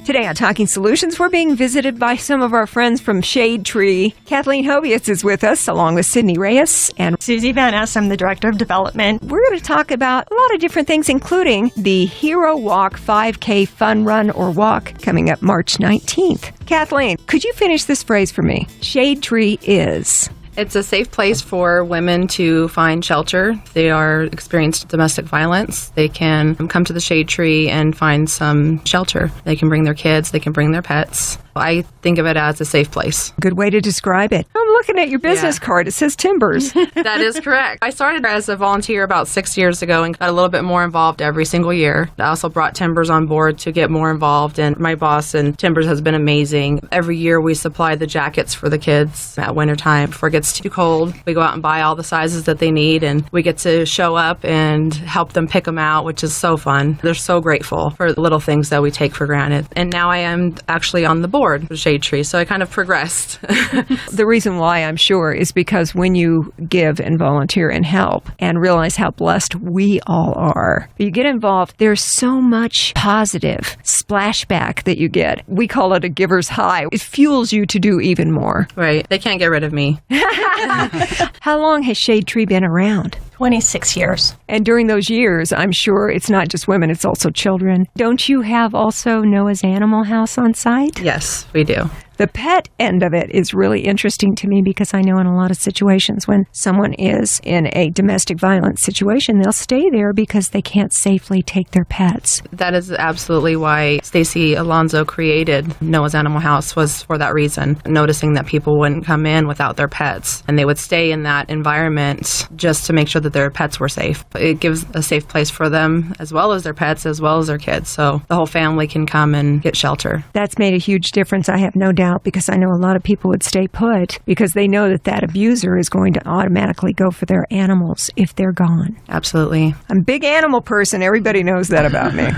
Today on Talking Solutions, we're being visited by some of our friends from Shade Tree. Kathleen Hobius is with us, along with Sydney Reyes and Susie Van Ness. I'm the Director of Development. We're going to talk about a lot of different things, including the Hero Walk 5K Fun Run or Walk coming up March 19th. Kathleen, could you finish this phrase for me? Shade Tree is... It's a safe place for women to find shelter. They are experienced domestic violence. They can come to the Shade Tree and find some shelter. They can bring their kids. They can bring their pets. I think of it as a safe place. Good way to describe it. I'm looking at your business card. It says Timbers. That is correct. I started as a volunteer about 6 years ago and got a little bit more involved every single year. I also brought Timbers on board to get more involved, and my boss and Timbers has been amazing. Every year we supply the jackets for the kids at wintertime. Before it gets too cold, we go out and buy all the sizes that they need, and we get to show up and help them pick them out, which is so fun. They're so grateful for the little things that we take for granted. And now I am actually on the board for Shade Tree, so I kind of progressed. The reason why, I'm sure, is because when you give and volunteer and help and realize how blessed we all are, you get involved, there's so much positive splashback that you get. We call it a giver's high. It fuels you to do even more. Right. They can't get rid of me. How long has Shade Tree been around? 26 years. And during those years, I'm sure it's not just women, it's also children. Don't you have also Noah's Animal House on site? Yes, we do. The pet end of it is really interesting to me because I know in a lot of situations when someone is in a domestic violence situation, they'll stay there because they can't safely take their pets. That is absolutely why Stacy Alonso created Noah's Animal House, was for that reason, noticing that people wouldn't come in without their pets and they would stay in that environment just to make sure that their pets were safe. It gives a safe place for them as well as their pets as well as their kids, so the whole family can come and get shelter. That's made a huge difference, I have no doubt, because I know a lot of people would stay put because they know that that abuser is going to automatically go for their animals if they're gone. Absolutely. I'm a big animal person. Everybody knows that about me.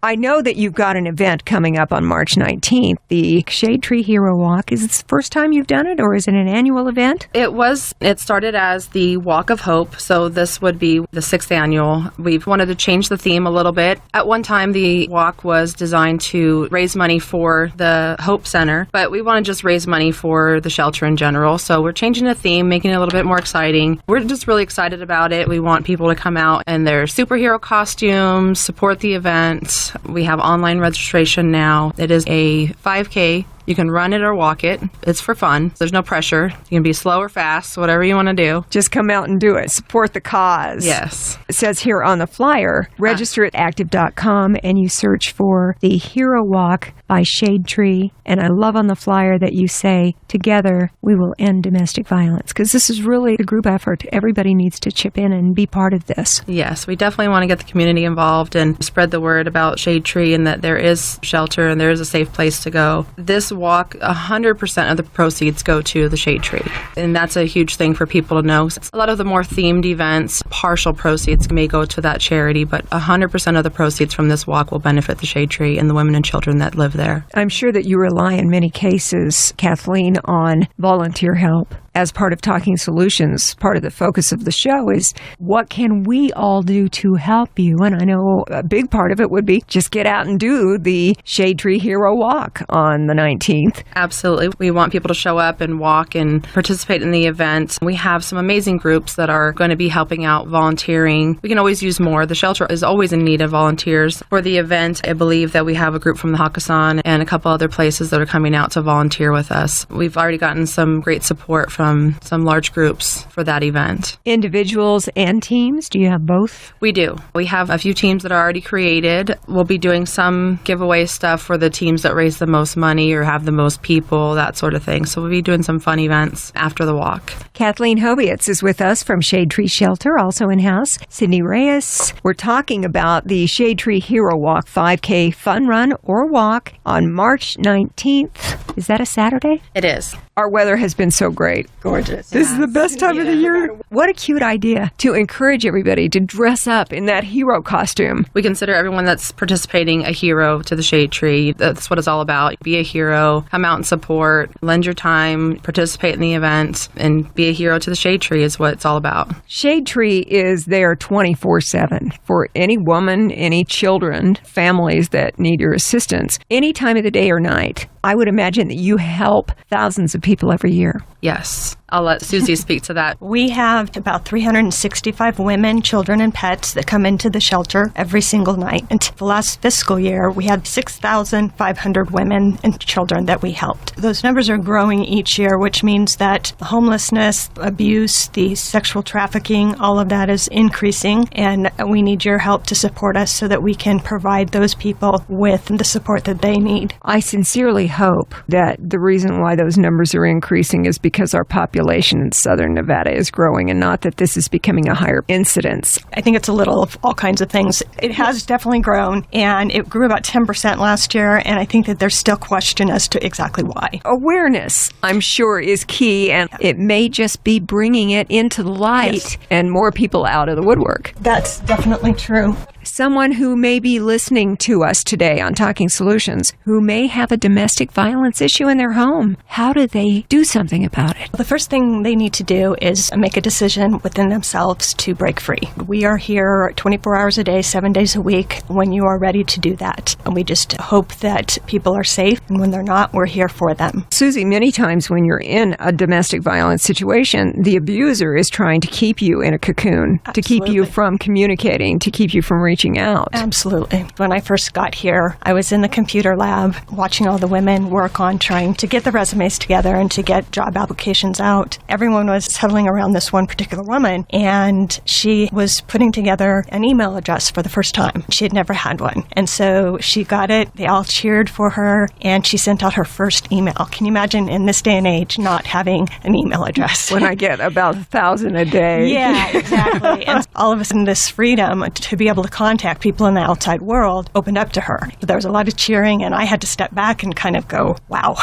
I know that you've got an event coming up on March 19th, the Shade Tree Hero Walk. Is this the first time you've done it, or is it an annual event? It started as the Walk of Hope, so this would be the 6th annual. We've wanted to change the theme a little bit. At one time, the walk was designed to raise money for the Hope Center, but we want to just raise money for the shelter in general, so we're changing the theme, making it a little bit more exciting. We're just really excited about it. We want people to come out in their superhero costumes, support the event. We have online registration now. It is a 5K. You can run it or walk it. It's for fun. There's no pressure. You can be slow or fast, whatever you want to do. Just come out and do it. Support the cause. Yes. It says here on the flyer, register at active.com and you search for the Hero Walk by Shade Tree. And I love on the flyer that you say, together we will end domestic violence. Because this is really a group effort. Everybody needs to chip in and be part of this. Yes, we definitely want to get the community involved and spread the word about Shade Tree and that there is shelter and there is a safe place to go. This walk, 100% of the proceeds go to the Shade Tree. And that's a huge thing for people to know. A lot of the more themed events, partial proceeds may go to that charity, but 100% of the proceeds from this walk will benefit the Shade Tree and the women and children that live there. I'm sure that you rely in many cases, Kathleen, on volunteer help. As part of Talking Solutions, part of the focus of the show is what can we all do to help you? And I know a big part of it would be just get out and do the Shade Tree Hero Walk on the 19th. Absolutely. We want people to show up and walk and participate in the event. We have some amazing groups that are going to be helping out volunteering. We can always use more. The shelter is always in need of volunteers. For the event, I believe that we have a group from the Hakkasan and a couple other places that are coming out to volunteer with us. We've already gotten some great support from some large groups for that event. Individuals and teams? Do you have both? We do. We have a few teams that are already created. We'll be doing some giveaway stuff for the teams that raise the most money or have the most people, that sort of thing. So we'll be doing some fun events after the walk. Kathleen Hobius is with us from Shade Tree Shelter, also in-house. Sydney Reyes. We're talking about the Shade Tree Hero Walk 5K Fun Run or Walk on March 19th. Is that a Saturday? It is. Our weather has been so great. Gorgeous. This is the best time of the year. What a cute idea to encourage everybody to dress up in that hero costume. We consider everyone that's participating a hero to the Shade Tree. That's what it's all about. Be a hero, come out and support, lend your time, participate in the event, and be a hero to the Shade Tree is what it's all about. Shade Tree is there 24/7 for any woman, any children, families that need your assistance, any time of the day or night. I would imagine that you help thousands of people every year. Yes. I'll let Susie speak to that. We have about 365 women, children, and pets that come into the shelter every single night. And the last fiscal year, we had 6,500 women and children that we helped. Those numbers are growing each year, which means that homelessness, abuse, the sexual trafficking, all of that is increasing. And we need your help to support us so that we can provide those people with the support that they need. I sincerely hope that the reason why those numbers are increasing is because our population in southern Nevada is growing and not that this is becoming a higher incidence. I think it's a little of all kinds of things. It has definitely grown, and it grew about 10% last year, and I think that there's still question as to exactly why. Awareness, I'm sure, is key, and it may just be bringing it into the light and more people out of the woodwork. That's definitely true. Someone who may be listening to us today on Talking Solutions who may have a domestic violence issue in their home, how do they do something about it? The first thing they need to do is make a decision within themselves to break free. We are here 24 hours a day, 7 days a week when you are ready to do that. And we just hope that people are safe, and when they're not, we're here for them. Susie, many times when you're in a domestic violence situation, the abuser is trying to keep you in a cocoon, to keep you from communicating, to keep you from reaching out. Absolutely. When I first got here, I was in the computer lab watching all the women work on trying to get the resumes together and to get job applications out. Everyone was huddling around this one particular woman, and she was putting together an email address for the first time. She had never had one. And so she got it. They all cheered for her, and she sent out her first email. Can you imagine in this day and age not having an email address? When I get about 1,000 a day. Yeah, exactly. And all of a sudden, this freedom to be able to contact people in the outside world opened up to her. There was a lot of cheering, and I had to step back and kind of go, wow,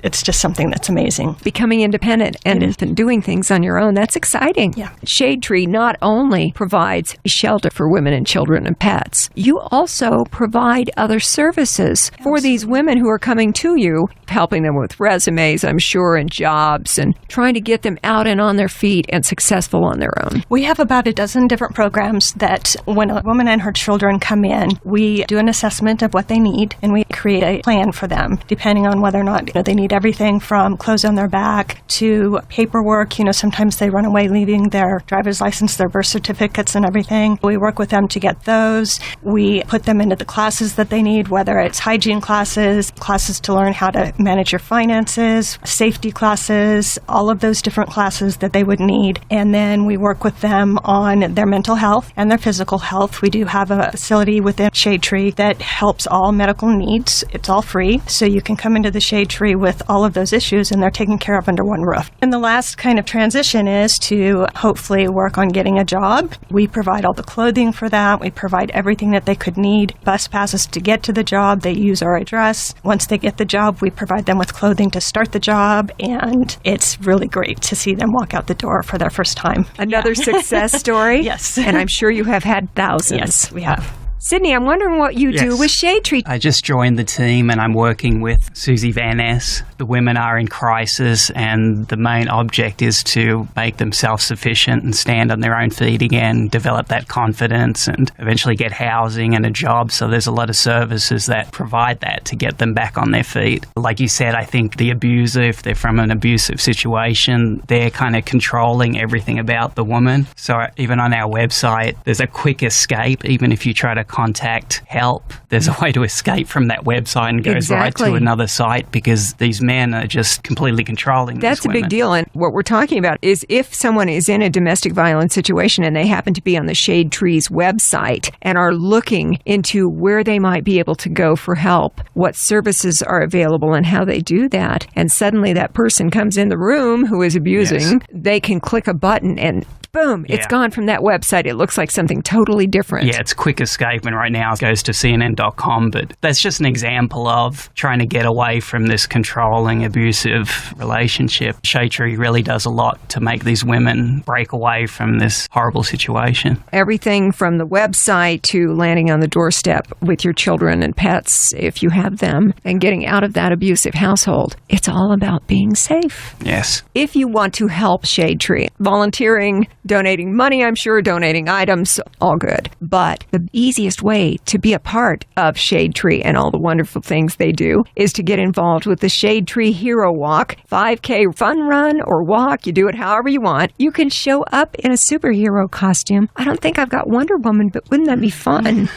it's just something that's amazing. Becoming independent and doing things on your own, that's exciting. Yeah. Shade Tree not only provides shelter for women and children and pets, you also provide other services for these women who are coming to you, helping them with resumes, I'm sure, and jobs, and trying to get them out and on their feet and successful on their own. We have about a dozen different programs that when a woman and her children come in, we do an assessment of what they need, and we create a plan for them, depending on whether or not they need everything from clothes on their back to paperwork. Sometimes they run away leaving their driver's license, their birth certificates, and everything. We work with them to get those. We put them into the classes that they need, whether it's hygiene classes, classes to learn how to manage your finances, safety classes, all of those different classes that they would need. And then we work with them on their mental health and their physical health. We do have a facility within Shade Tree that helps all medical needs. It's all free, so you can come into the Shade Tree with all of those issues, and they're taken care of under one roof. And the last kind of transition is to hopefully work on getting a job. We provide all the clothing for that. We provide everything that they could need. Bus passes to get to the job. They use our address. Once they get the job, we provide them with clothing to start the job, and it's really great to see them walk out the door for their first time. Another success story? Yes. And I'm sure you have had thousands. Yes, we have. Sydney, I'm wondering what you do with Shade Tree. I just joined the team and I'm working with Susie Van Ness. The women are in crisis and the main object is to make them self-sufficient and stand on their own feet again, develop that confidence and eventually get housing and a job. So there's a lot of services that provide that to get them back on their feet. Like you said, I think the abuser, if they're from an abusive situation, they're kind of controlling everything about the woman. So even on our website, there's a quick escape. Even if you try to contact help, there's a way to escape from that website and goes right to another site because these men are just completely controlling these women. That's a big deal. And what we're talking about is if someone is in a domestic violence situation and they happen to be on the Shade Tree's website and are looking into where they might be able to go for help, what services are available and how they do that, and suddenly that person comes in the room who is abusing, they can click a button and boom, it's gone from that website. It looks like something totally different. Yeah, it's quick escape, and right now it goes to CNN.com, but that's just an example of trying to get away from this controlling, abusive relationship. Shade Tree really does a lot to make these women break away from this horrible situation. Everything from the website to landing on the doorstep with your children and pets, if you have them, and getting out of that abusive household. It's all about being safe. Yes. If you want to help Shade Tree, volunteering, donating money, I'm sure, donating items, all good. But the easiest way to be a part of Shade Tree and all the wonderful things they do is to get involved with the Shade Tree Hero Walk, 5K fun run or walk. You do it however you want. You can show up in a superhero costume. I don't think I've got Wonder Woman, but wouldn't that be fun?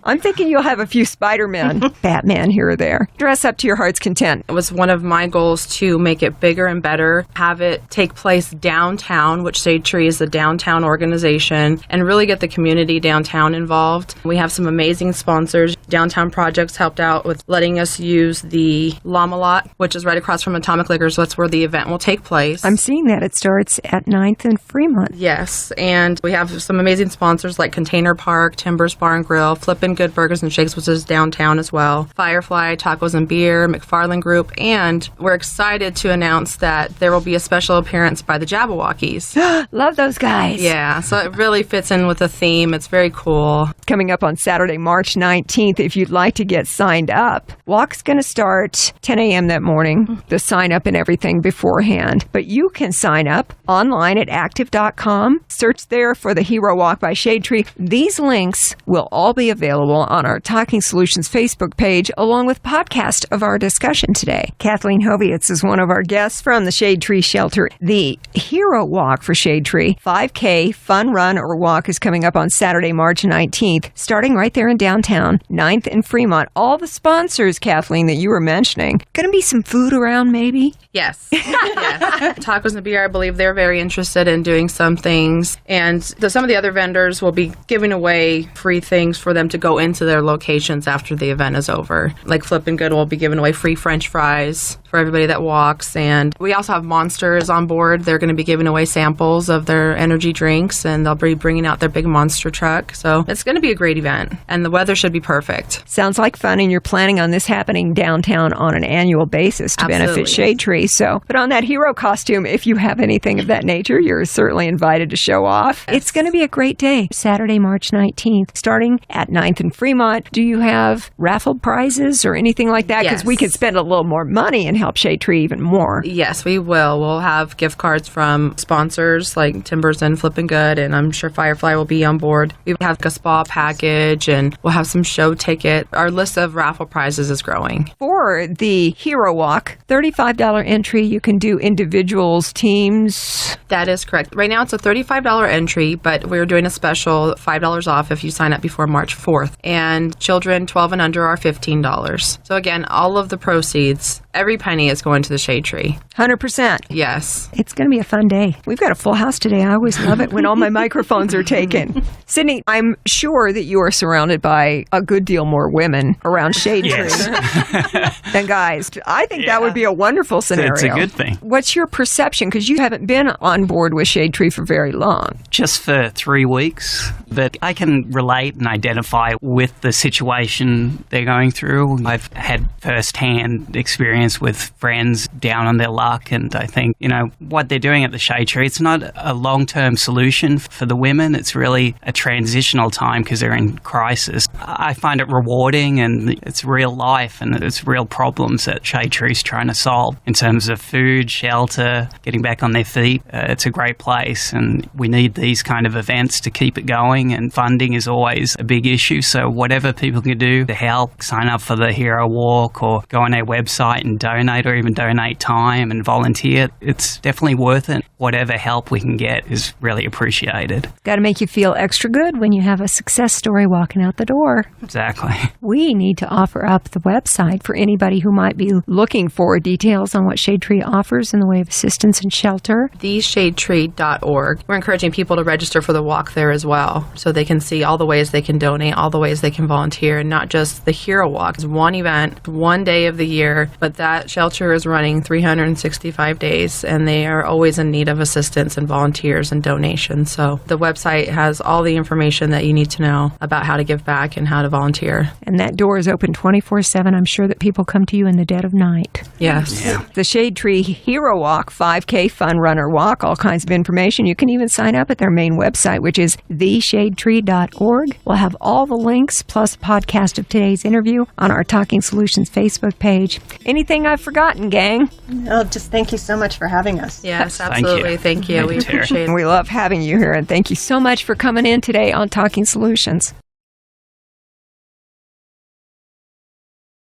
I'm thinking you'll have a few Spider-Man, Batman here or there. Dress up to your heart's content. It was one of my goals to make it bigger and better, have it take place downtown, which Shade Tree is a downtown organization, and really get the community downtown involved. We have some amazing sponsors. Downtown Projects helped out with letting us use the Llama Lot, which is right across from Atomic Liquor, so that's where the event will take place. I'm seeing that. It starts at 9th and Fremont. Yes, and we have some amazing sponsors like Container Park, Timbers Bar and Grill, Flippin' Good Burgers and Shakes, which is downtown as well, Firefly, Tacos and Beer, McFarland Group, and we're excited to announce that there will be a special appearance by the Jabberwockies. Love those guys. Yeah, so it really fits in with the theme. It's very cool. Coming up on Saturday, March 19th, if you'd like to get signed up. Walk's going to start 10 a.m. that morning, the sign up and everything beforehand. But you can sign up online at active.com. Search there for the Hero Walk by Shade Tree. These links will all be available on our Talking Solutions Facebook page, along with podcast of our discussion today. Kathleen Hovietz is one of our guests from the Shade Tree Shelter. The Hero Walk for Shade Tree, 5K fun run or walk, is coming up on Saturday, March 19th, starting right there in downtown, 9th and Fremont. All the sponsors, Kathleen, that you were mentioning. Going to be some food around, maybe? Yes. Yes. Tacos and Beer, I believe they're very interested in doing some things. And some of the other vendors will be giving away free things for them to go into their locations after the event is over. Like Flippin' Good will be giving away free French fries for everybody that walks. And we also have Monsters on board. They're going to be giving away samples of their energy drinks, and they'll be bringing out their big monster truck. So it's going to be a great event, and the weather should be perfect. Sounds like fun, and you're planning on this happening downtown on an annual basis to benefit Shade Tree. So put on that hero costume if you have anything of that nature. You're certainly invited to show off. Yes. It's going to be a great day. Saturday, March 19th, starting at 9th and Fremont. Do you have raffle prizes or anything like that? Because we could spend a little more money and help Shade Tree even more. Yes, we will. We'll have gift cards from sponsors like Timbers and Flippin' Good, and I'm sure Firefly will be on board. We have a spa package, and we'll have some show ticket. Our list of raffle prizes is growing. For the Hero Walk, $35 entry. You can do individuals, teams. That is correct. Right now it's a $35 entry, but we're doing a special $5 off if you sign up before March 4th. And children 12 and under are $15. So again, all of the proceeds, every penny is going to the Shade Tree. 100%. Yes. It's going to be a fun day. We've got a full house today. I always love it when all my microphones are taken. Sydney, I'm sure that you are surrounded by a good deal more women around Shade Tree than guys. I think that would be a wonderful scenario. It's a good thing. What's your perception? Because you haven't been on board with Shade Tree for very long. Just for 3 weeks. But I can relate and identify with the situation they're going through. I've had first-hand experience with friends down on their luck, and I think, what they're doing at the Shade Tree, it's not a long-term solution for the women. It's really a transitional time because they're in crisis. I find it rewarding, and it's real life, and it's real problems that Shade Tree's trying to solve in terms of food, shelter, getting back on their feet. It's a great place, and we need these kind of events to keep it going, and funding is always a big issue. So whatever people can do to help, sign up for the Hero Walk or go on our website and donate, or even donate time and volunteer, it's definitely worth it. Whatever help we can get is really appreciated. Got to make you feel extra good when you have a success story walking out the door. Exactly. We need to offer up the website for anybody who might be looking for details on what Shade Tree offers in the way of assistance and shelter. theshadetree.org. We're encouraging people to register for the walk there as well, so they can see all the ways they can donate, all the ways they can volunteer, and not just the Hero Walk. It's one event, one day of the year, but that shelter is running 365 days, and they are always in need of assistance and volunteers. volunteers and donations. So the website has all the information that you need to know about how to give back and how to volunteer. And that door is open 24/7. I'm sure that people come to you in the dead of night. Yes. Yeah. The Shade Tree Hero Walk, 5K Fun Runner Walk, all kinds of information. You can even sign up at their main website, which is theshadetree.org. We'll have all the links plus a podcast of today's interview on our Talking Solutions Facebook page. Anything I've forgotten, gang? No, just thank you so much for having us. Yes, Thank absolutely. you. Thank you. Thank We you, Terry. appreciate it. We love having you here, and thank you so much for coming in today on Talking Solutions.